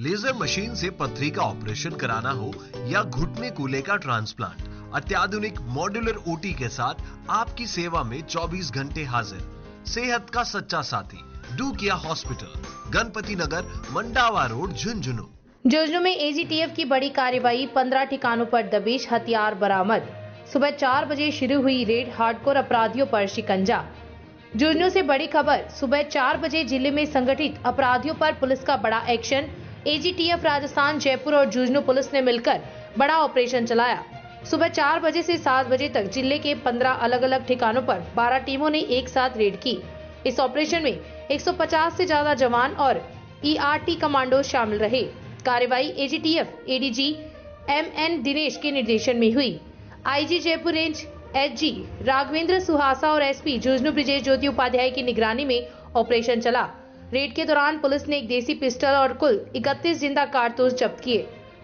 Laser machine से पथरी का ऑपरेशन कराना हो या घुटने कूल्हे का ट्रांसप्लांट, अत्याधुनिक मॉड्यूलर ओटी के साथ आपकी सेवा में 24 घंटे हाजिर। सेहत का सच्चा साथी डू किया हॉस्पिटल, गणपति नगर, मंडावा रोड, झुंझुनू। झुंझुनू में एजीटीएफ की बड़ी कार्रवाई, 15 ठिकानों पर दबिश, हथियार बरामद। सुबह 4 बजे शुरू हुई रेड, हार्डकोर अपराधियों पर शिकंजा। झुंझुनू से बड़ी खबर, सुबह 4 बजे जिले में संगठित अपराधियों पर पुलिस का बड़ा एक्शन। एजीटीएफ राजस्थान, जयपुर और झुंझुनू पुलिस ने मिलकर बड़ा ऑपरेशन चलाया। सुबह 4 बजे से 7 बजे तक जिले के 15 अलग अलग ठिकानों पर 12 टीमों ने एक साथ रेड की। इस ऑपरेशन में 150 से ज्यादा जवान और ईआरटी कमांडो शामिल रहे। कार्रवाई एजीटीएफ एडीजी एमएन दिनेश के निर्देशन में हुई। IG Jaipur range SG Raghavendra Suhasa और एसपी झुंझुनू ब्रिजेश ज्योति उपाध्याय की निगरानी में ऑपरेशन चला। रेड के दौरान पुलिस ने एक देसी पिस्टल और कुल 31 जिंदा कारतूस जब्त किए।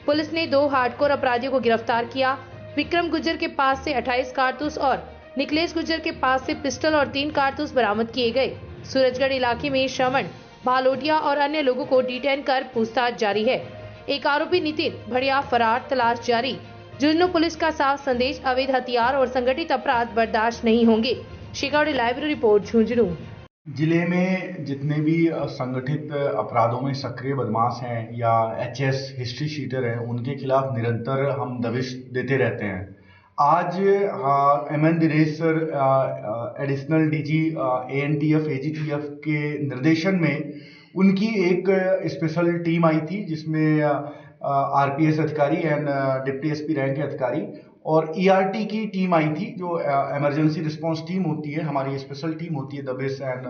पुलिस ने 2 हार्डकोर अपराधियों को गिरफ्तार किया। विक्रम गुज्जर के पास से 28 कारतूस और निखिलेश गुज्जर के पास से पिस्टल और 3 कारतूस बरामद किए गए। सूरजगढ़ इलाके में श्रवण, भालोटिया और अन्य लोगों को डिटेन कर पूछताछ जारी है। एक आरोपी नितिन भड़िया फरार, तलाश जारी। झुंझुनू पुलिस का साफ संदेश, अवैध हथियार और संगठित अपराध बर्दाश्त नहीं होंगे। Shekhawati live report, Jhunjhunu. जिले में जितने भी संगठित अपराधों में सक्रिय बदमाश हैं या एचएस हिस्ट्री शीटर हैं, उनके खिलाफ निरंतर हम दबिश देते रहते हैं। आज M N Dinesh sir, additional DG ANTF AGTF के निर्देशन में उनकी एक स्पेशल टीम आई थी, जिसमें आरपीएस अधिकारी एंड डिप्टी एसपी रैंक के अधिकारी और ईआरटी की टीम आई थी, जो इमरजेंसी रिस्पांस टीम होती है, हमारी स्पेशल टीम होती है दबिश एंड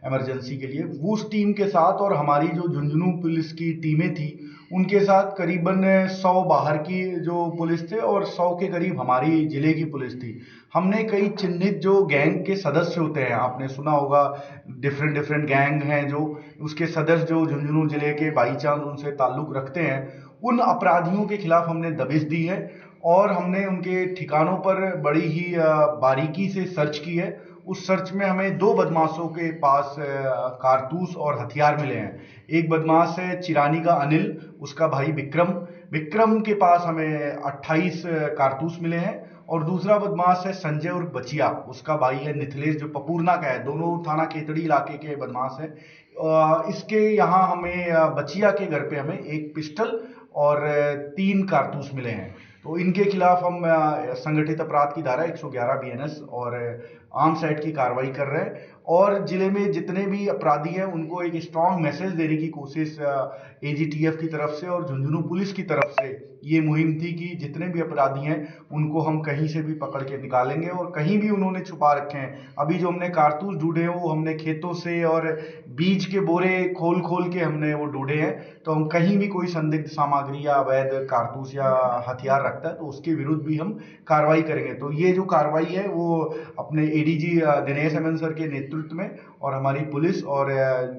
इमरजेंसी के लिए। वो उस टीम के साथ और हमारी जो झुंझुनू पुलिस की टीमें थी, उनके साथ करीबन 100 बाहर की जो पुलिस थे और 100 के करीब हमारी जिले की पुलिस थी। हमने कई चिन्हित जो गैंग के सदस्य होते हैं, आपने सुना होगा, डिफरेंट गैंग हैं जो उसके सदस्य जो झुंझुनू जिले के बाई चांस उनसे ताल्लुक रखते हैं, उन अपराधियों के खिलाफ हमने दबिश दी है और हमने उनके ठिकानों पर बड़ी ही बारीकी से सर्च की है। उस सर्च में हमें 2 बदमाशों के पास कारतूस और हथियार मिले हैं। एक बदमाश है चिरानी का अनिल, उसका भाई विक्रम के पास हमें 28 कारतूस मिले हैं और दूसरा बदमाश है संजय और बचिया, उसका भाई है निखिलेश जो पपूरना का है। दोनों थाना केतड़ी इलाके के बदमाश हैं। इसके यहाँ हमें बचिया के घर पे हमें एक पिस्टल और 3 कारतूस मिले हैं। तो इनके खिलाफ हम संगठित अपराध की धारा 111 बीएनएस और आर्म्स एक्ट की कार्रवाई कर रहे हैं और जिले में जितने भी अपराधी हैं उनको एक स्ट्रांग मैसेज देने की कोशिश एजीटीएफ की तरफ से और झुंझुनू पुलिस की तरफ से ये मुहिम थी कि जितने भी अपराधी हैं उनको हम कहीं से भी पकड़ के निकालेंगे और कहीं भी उन्होंने छुपा रखे हैं। अभी जो हमने कारतूस ढूंढे हैं वो हमने खेतों से और बीज के बोरे खोल के हमने वो ढूंढे हैं। तो हम कहीं भी कोई संदिग्ध सामग्री या अवैध कारतूस या हथियार रखता है तो उसके विरुद्ध भी हम कार्रवाई करेंगे। तो ये जो कार्रवाई है वो अपने एडीजी दिनेश एमएन सर के नेतृत्व में और हमारी पुलिस और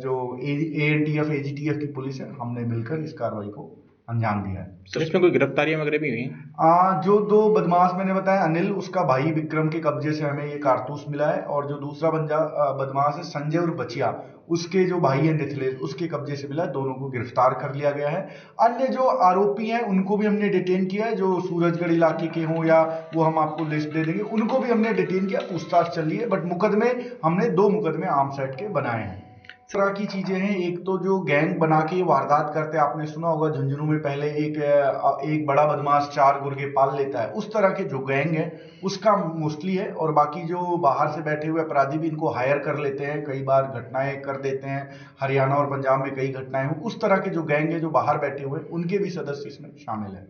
जो एएनटीएफ एजीटीएफ की पुलिस है, हमने मिलकर इस कार्रवाई को अंजाम दिया है। सर, इसमें कोई गिरफ्तारियां वगैरह भी हुई हैं? जो 2 बदमाश मैंने बताया, अनिल, उसका भाई विक्रम के कब्जे से हमें ये कारतूस मिला है और जो दूसरा बदमाश है संजय और बचिया, उसके जो भाई है निखिलेश, उसके कब्जे से मिला है। दोनों को गिरफ्तार कर लिया गया है। अन्य जो आरोपी हैं उनको भी हमने डिटेन किया है, जो सूरजगढ़ इलाके के हों या वो हम आपको लिस्ट दे देंगे, उनको भी हमने डिटेन किया, पूछताछ चल रही है। बट मुकदमे हमने 2 मुकदमे आर्म्स एक्ट के बनाए हैं। इस तरह की चीजें हैं। एक तो जो गैंग बना के वारदात करते हैं, आपने सुना होगा झुंझुनू में पहले एक बड़ा बदमाश 4 गुर्गे पाल लेता है, उस तरह के जो गैंग है उसका मोस्टली है। और बाकी जो बाहर से बैठे हुए अपराधी भी इनको हायर कर लेते हैं, कई बार घटनाएं कर देते हैं। हरियाणा और पंजाब में कई घटनाएं हुई। उस तरह के जो गैंग है जो बाहर बैठे हुए, उनके भी सदस्य इसमें शामिल है।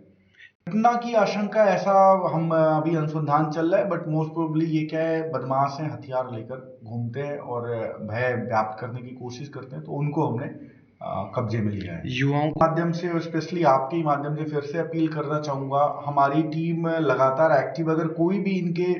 घटना की आशंका, ऐसा हम अभी अनुसंधान चल रहा है, बट मोस्ट प्रोबेबली ये क्या है, बदमाश हैं, हथियार लेकर घूमते हैं और भय व्याप्त करने की कोशिश करते हैं, तो उनको हमने कब्जे में लिया है। युवाओं के माध्यम से और स्पेशली आपके ही माध्यम से फिर से अपील करना चाहूंगा, हमारी टीम लगातार एक्टिव, अगर कोई भी इनके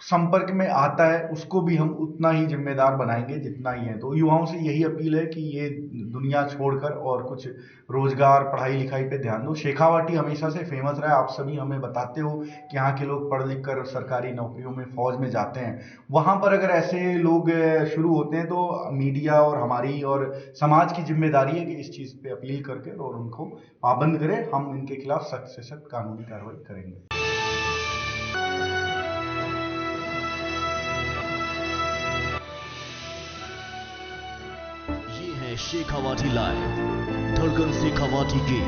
संपर्क में आता है उसको भी हम उतना ही जिम्मेदार बनाएंगे जितना ही है। तो युवाओं से यही अपील है कि ये दुनिया छोड़कर और कुछ रोजगार पढ़ाई लिखाई पे ध्यान दो। शेखावाटी हमेशा से फेमस रहा है, आप सभी हमें बताते हो कि यहाँ के लोग पढ़ लिख कर सरकारी नौकरियों में फौज में जाते हैं। वहाँ पर अगर ऐसे लोग शुरू होते हैं तो मीडिया और हमारी और समाज की जिम्मेदारी है कि इस चीज़ पे अपील करके और उनको पाबंद करें। हम इनके खिलाफ सख्त से सख्त कानूनी कार्रवाई करेंगे। शेखावाटी लाइव, धड़कन शेखावाटी की